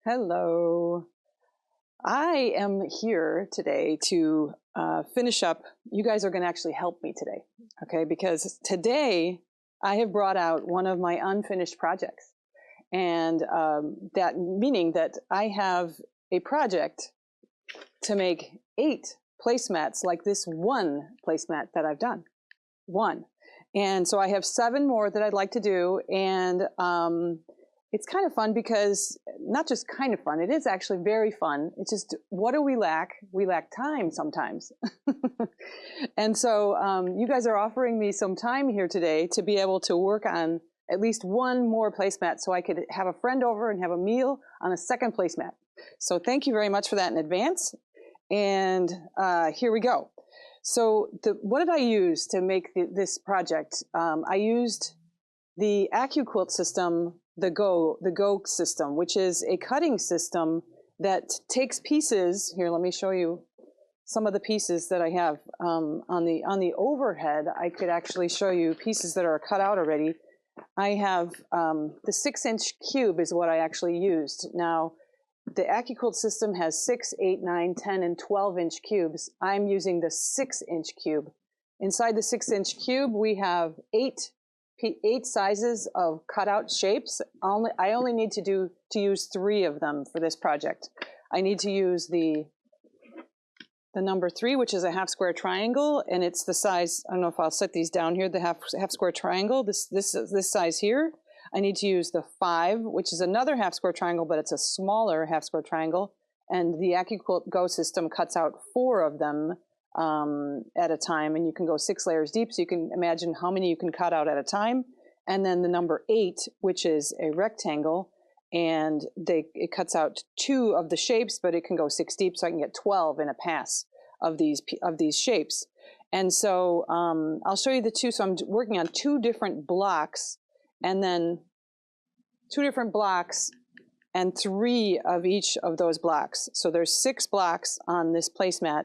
Hello. I am here today to finish up. You guys are going to actually help me today, okay? Because today I have brought out one of my unfinished projects. And that meaning that I have a project to make 8 placemats like this one placemat that I've done. One. And so I have 7 more that I'd like to do. And it's kind of fun because, not just kind of fun, it is actually very fun. It's just, what do we lack? We lack time sometimes. And so you guys are offering me some time here today to be able to work on at least one more placemat so I could have a friend over and have a meal on a second placemat. So thank you very much for that in advance. And here we go. So what did I use to make this project? I used the AccuQuilt system, the Go system, which is a cutting system that takes pieces. Here, let me show you some of the pieces that I have on the overhead. I could actually show you pieces that are cut out already. I have the 6-inch cube is what I actually used. Now, the AccuQuilt system has 6, 8, 9, 10, and 12-inch cubes. I'm using the 6-inch cube. Inside the 6-inch cube, we have 8 sizes of cutout shapes. I only need to use 3 of them for this project. I need to use the number 3, which is a half square triangle, and it's the size. I don't know if I'll set these down here. The half square triangle. This size here. I need to use the 5, which is another half square triangle, but it's a smaller half square triangle. And the AccuQuilt Go system cuts out 4 of them at a time, and you can go 6 layers deep, so you can imagine how many you can cut out at a time. And then the number 8, which is a rectangle, and it cuts out 2 of the shapes, but it can go 6 deep, so I can get 12 in a pass of these shapes. And so I'll show you the 2. So I'm working on 2 different blocks, and then 2 different blocks and 3 of each of those blocks. So there's 6 blocks on this placemat.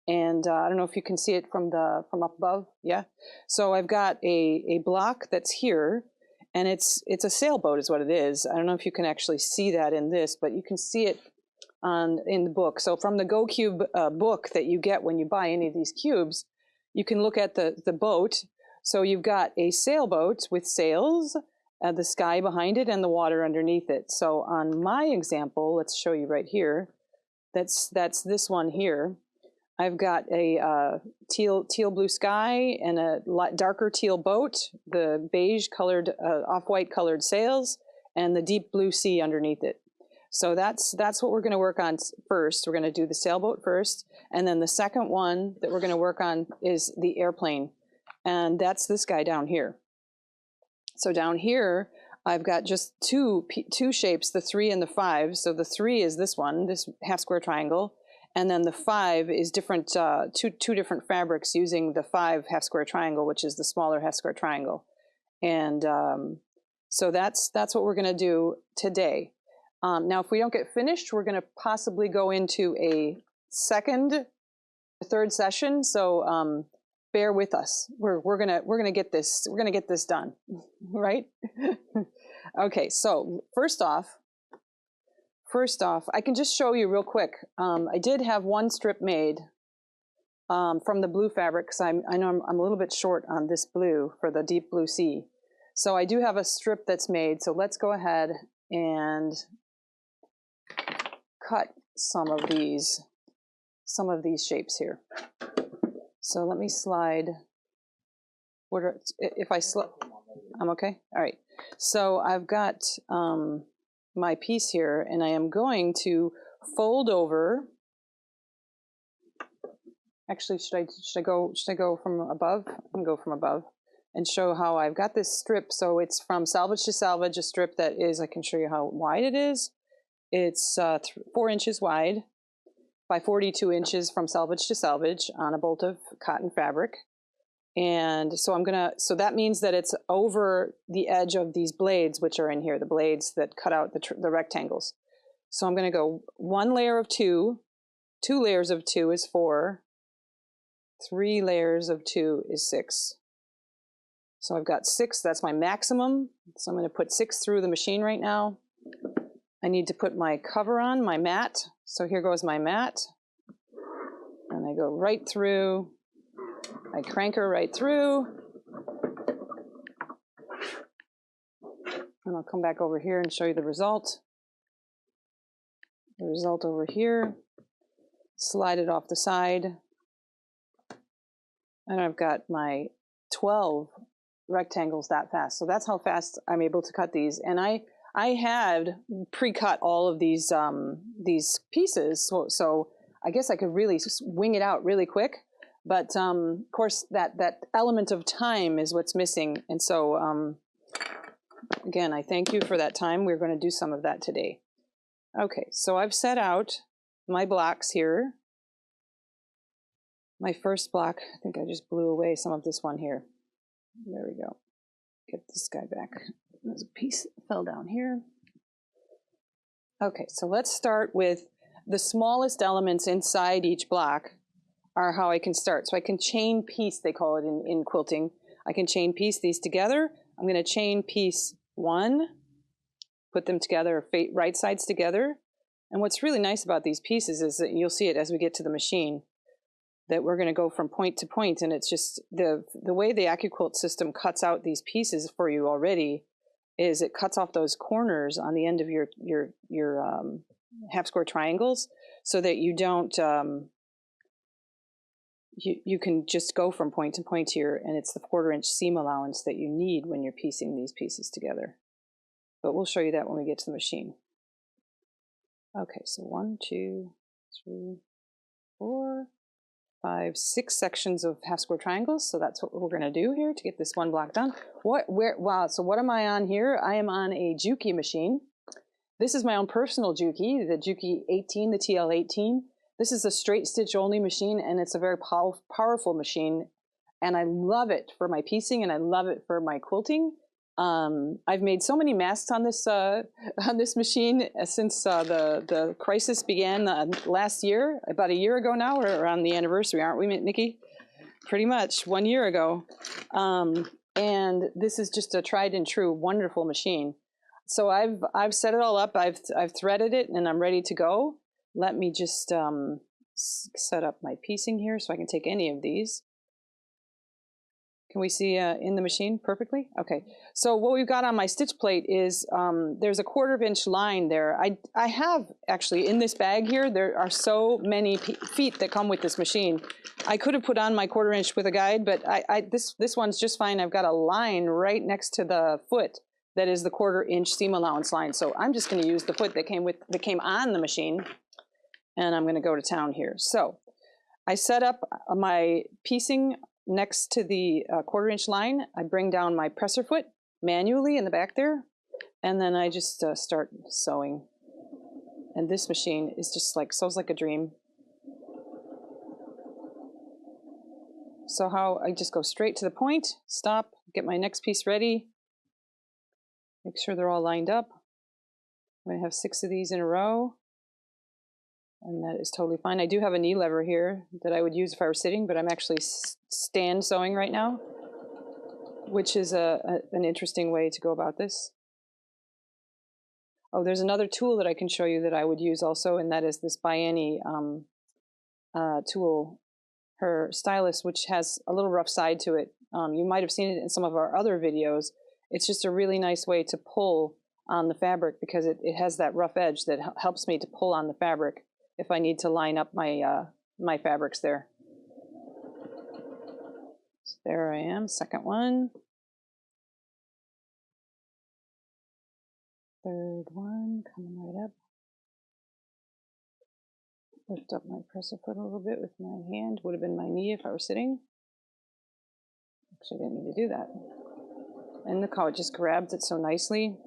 And I don't know if you can see it from up above. Yeah. So I've got a block that's here, and it's a sailboat is what it is. I don't know if you can actually see that in this, but you can see it in the book. So from the Go Cube book that you get when you buy any of these cubes, you can look at the boat. So you've got a sailboat with sails, the sky behind it, and the water underneath it. So on my example, let's show you right here. That's this one here. I've got a teal blue sky and a darker teal boat, the beige colored, off-white colored sails, and the deep blue sea underneath it. So that's what we're going to work on first. We're going to do the sailboat first, and then the second one that we're going to work on is the airplane, and that's this guy down here. So down here, I've got just two shapes, the 3 and the 5. So the 3 is this one, this half square triangle. And then the 5 is different, two different fabrics using the 5 half square triangle, which is the smaller half square triangle. And so that's what we're going to do today. Now, if we don't get finished, we're going to possibly go into a third session. So bear with us. We're gonna get this. We're gonna get this done, right? Okay. So first off, I can just show you real quick. I did have one strip made from the blue fabric, because I know I'm a little bit short on this blue for the deep blue sea. So I do have a strip that's made. So let's go ahead and cut some of these shapes here. So let me slide. If I slide, I'm okay? All right. So I've got my piece here, and I am going to fold over. Actually, should I go from above? I can go from above and show how I've got this strip. So it's from salvage to salvage, a strip that is, I can show you how wide it is. It's 4 inches wide by 42 inches from salvage to salvage on a bolt of cotton fabric. And so so that means that it's over the edge of these blades, which are in here, the blades that cut out the rectangles. So I'm going to go 1 layer of 2, 2 layers of 2 is 4, 3 layers of 2 is 6. So I've got 6, that's my maximum. So I'm going to put 6 through the machine right now. I need to put my cover on, my mat. So here goes my mat. And I go right through. I crank her right through. And I'll come back over here and show you the result. The result over here. Slide it off the side. And I've got my 12 rectangles that fast. So that's how fast I'm able to cut these. And I had pre-cut all of these pieces. So I guess I could really wing it out really quick. But of course, that element of time is what's missing. And so again, I thank you for that time. We're going to do some of that today. Okay, so I've set out my blocks here. My first block, I think I just blew away some of this one here. There we go. Get this guy back. There's a piece that fell down here. Okay, so let's start with the smallest elements inside each block are how I can start. So I can chain piece, they call it in quilting. I can chain piece these together. I'm going to chain piece one, put them together, right sides together. And what's really nice about these pieces is that you'll see it as we get to the machine, that we're going to go from point to point, and it's just the way the AccuQuilt system cuts out these pieces for you already is it cuts off those corners on the end of your half square triangles so that you don't you can just go from point to point here, and it's the 1/4 inch seam allowance that you need when you're piecing these pieces together. But we'll show you that when we get to the machine. Okay, so 1, 2, 3, 4, 5, 6 sections of half square triangles. So that's what we're going to do here to get this one block done. Wow, so what am I on here? I am on a Juki machine. This is my own personal Juki, the Juki 18, the TL18. This is a straight stitch only machine, and it's a very powerful machine. And I love it for my piecing, and I love it for my quilting. I've made so many masks on this machine since the crisis began last year, about a year ago now. We're around the anniversary, aren't we, Nikki? Pretty much 1 year ago. And this is just a tried and true, wonderful machine. So I've set it all up. I've threaded it, and I'm ready to go. Let me just set up my piecing here so I can take any of these. Can we see in the machine perfectly? Okay, so what we've got on my stitch plate is there's a 1/4 inch line there. I have actually in this bag here, there are so many feet that come with this machine. I could have put on my 1/4 inch with a guide, but this one's just fine. I've got a line right next to the foot that is the 1/4 inch seam allowance line. So I'm just going to use the foot that came on the machine, and I'm going to go to town here. So I set up my piecing next to the 1/4 inch line. I bring down my presser foot manually in the back there, and then I just start sewing. And this machine is just like, sews like a dream. So how I just go straight to the point, stop, get my next piece ready, make sure they're all lined up. I'm going to have 6 of these in a row. And that is totally fine. I do have a knee lever here that I would use if I were sitting, but I'm actually stand sewing right now, which is an interesting way to go about this. Oh, there's another tool that I can show you that I would use also, and that is this Bianni tool, her stylus, which has a little rough side to it. You might have seen it in some of our other videos. It's just a really nice way to pull on the fabric because it has that rough edge that helps me to pull on the fabric if I need to line up my my fabrics there. So there I am, second one. Third one, coming right up. Lift up my presser foot a little bit with my hand. Would have been my knee if I were sitting. Actually, I didn't mean to do that. And look how it just grabs it so nicely.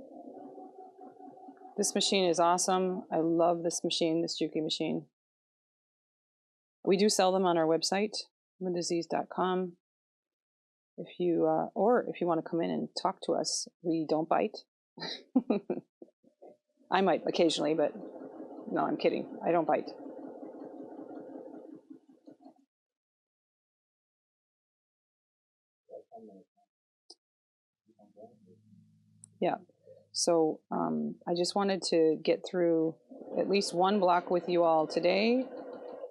This machine is awesome. I love this machine, this Juki machine. We do sell them on our website, lindaziz.com. If you, or if you want to come in and talk to us, we don't bite. I might occasionally, but no, I'm kidding. I don't bite. Yeah. So I just wanted to get through at least one block with you all today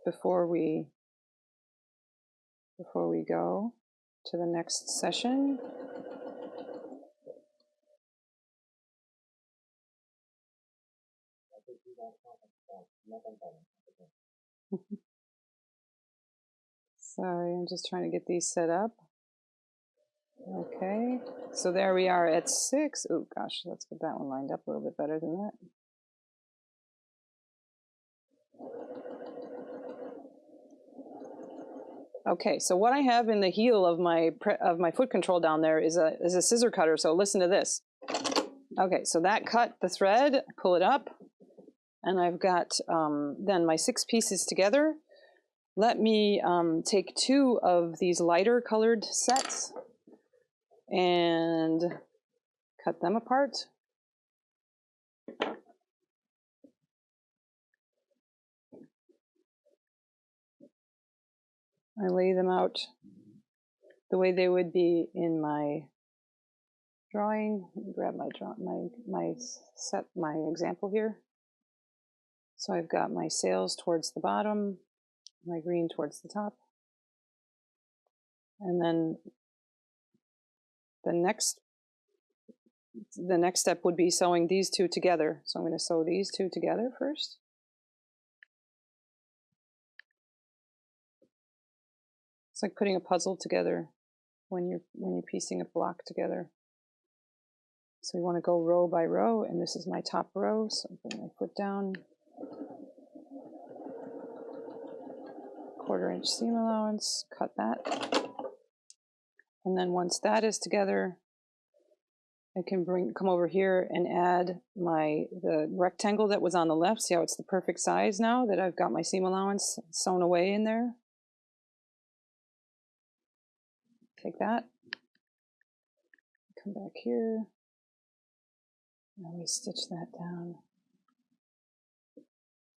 before we go to the next session. Sorry, I'm just trying to get these set up. Okay, so there we are at 6. Oh gosh, let's get that one lined up a little bit better than that. Okay, so what I have in the heel of my foot control down there is a scissor cutter. So listen to this. Okay, so that cut the thread, pull it up, and I've got then my 6 pieces together. Let me take 2 of these lighter colored sets and cut them apart. I lay them out the way they would be in my drawing. Let me grab my example here. So I've got my sails towards the bottom, my green towards the top. And then the next step would be sewing these 2 together. So I'm going to sew these 2 together first. It's like putting a puzzle together when you're piecing a block together. So we want to go row by row, and this is my top row. So I'm putting my foot down. 1/4 inch seam allowance, cut that. And then once that is together, I can come over here and add the rectangle that was on the left. See how it's the perfect size now that I've got my seam allowance sewn away in there. Take that, come back here, and we stitch that down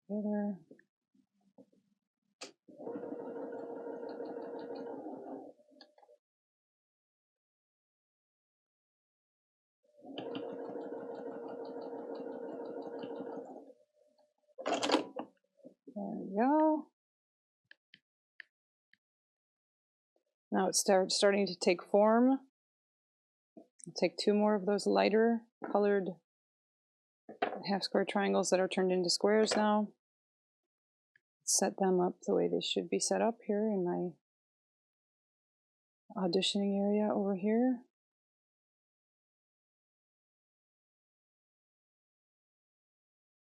together. There we go. Now it's starting to take form. I'll take 2 more of those lighter colored half square triangles that are turned into squares now. Set them up the way they should be set up here in my auditioning area over here.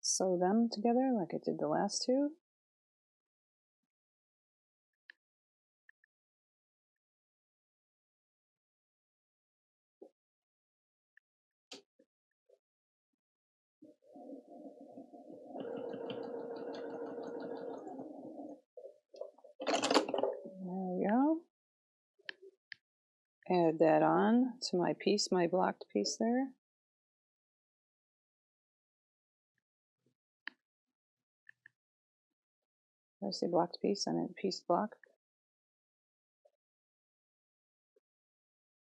Sew them together like I did the last 2. There we go. Add that on to my piece, my blocked piece there. Did I say blocked piece? I meant piece block.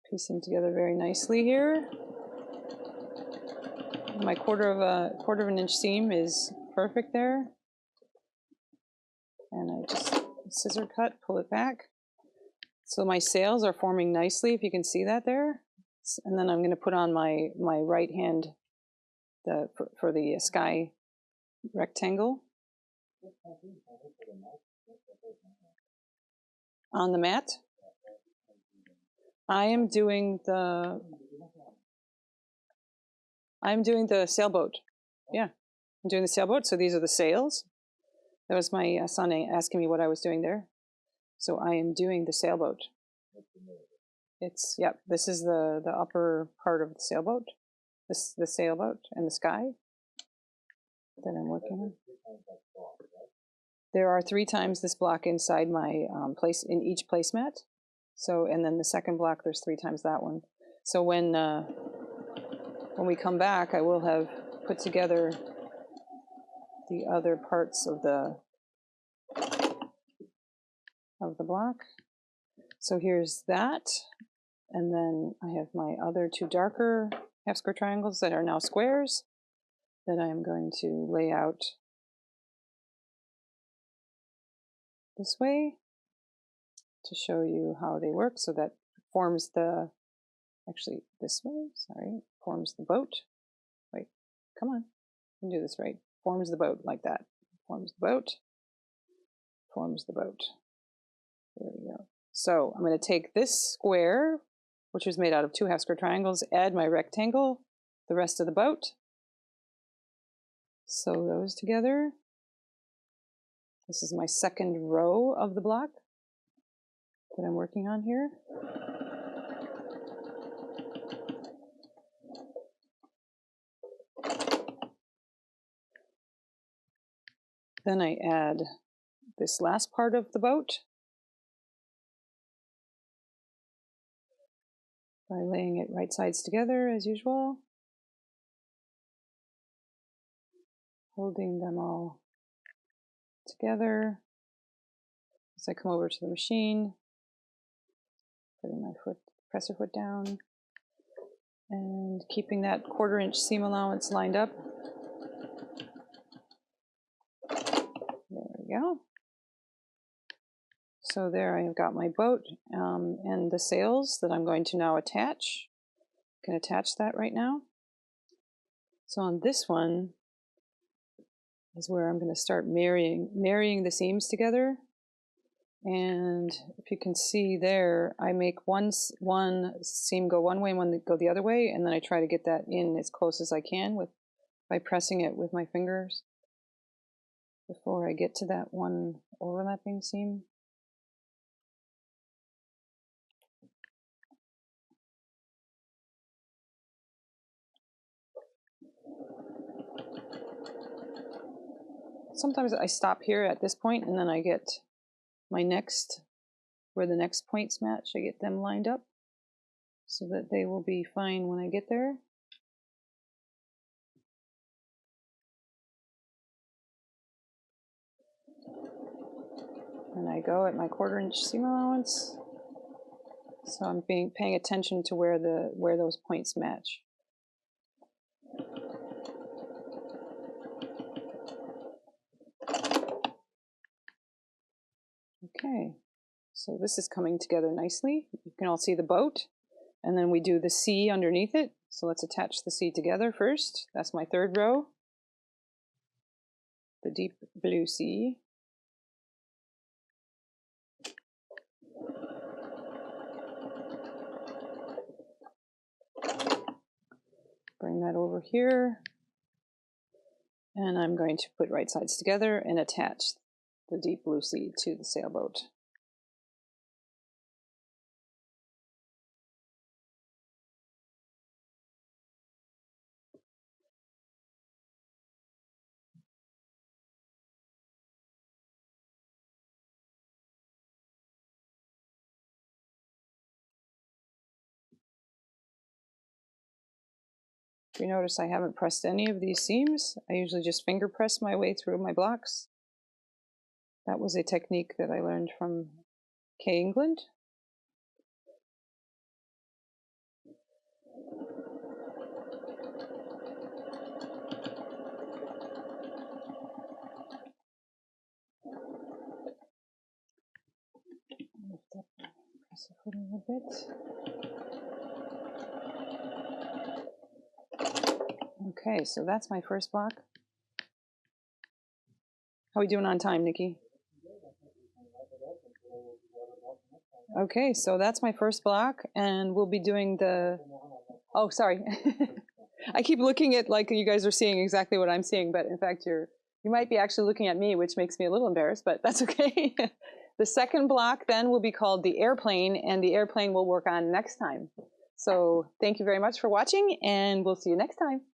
Piecing together very nicely here. My 1/4 of an inch seam is perfect there. And I just scissor cut, pull it back. So my sails are forming nicely, if you can see that there. And then I'm going to put on my right hand for the sky rectangle. On the mat, I'm doing the sailboat. Yeah, I'm doing the sailboat. So these are the sails. That was my son asking me what I was doing there. So I am doing the sailboat. Yep, this is the upper part of the sailboat. The sailboat and the sky that I'm working on. There are 3 times this block inside my in each placemat. So, and then the second block, there's 3 times that one. So when we come back, I will have put together the other parts of the block. So here's that, and then I have my other 2 darker half square triangles that are now squares that I'm going to lay out this way to show you how they work. So that forms the, actually this way, sorry, forms the boat. Wait, come on, I can do this right. Forms the boat like that. Forms the boat, forms the boat. There we go. So I'm going to take this square, which was made out of 2 half square triangles, add my rectangle, the rest of the boat. Sew those together. This is my second row of the block that I'm working on here. Then I add this last part of the boat by laying it right sides together as usual, holding them all together as I come over to the machine, putting my presser foot down, and keeping that 1/4 inch seam allowance lined up. There we go. So there I have got my boat and the sails that I'm going to now attach. I can attach that right now. So on this one is where I'm going to start marrying the seams together. And if you can see there, I make one seam go one way and one go the other way, and then I try to get that in as close as I can by pressing it with my fingers before I get to that one overlapping seam. Sometimes I stop here at this point and then I get my next, where the next points match, I get them lined up so that they will be fine when I get there. And I go at my 1/4 inch seam allowance. So I'm paying attention to where those points match. Okay, so this is coming together nicely. You can all see the boat, and then we do the sea underneath it. So let's attach the sea together first. That's my 3rd row. The deep blue sea. Bring that over here. And I'm going to put right sides together and attach the deep blue sea to the sailboat. If you notice, I haven't pressed any of these seams. I usually just finger press my way through my blocks. That was a technique that I learned from Kay England. Lift up, press it a little bit. Okay, so that's my first block. How are we doing on time, Nikki? Okay, so that's my first block, and we'll be doing the, oh, sorry. I keep looking at like you guys are seeing exactly what I'm seeing, but in fact you might be actually looking at me, which makes me a little embarrassed, but that's okay. The second block then will be called the airplane, and the airplane we'll work on next time. So thank you very much for watching, and we'll see you next time.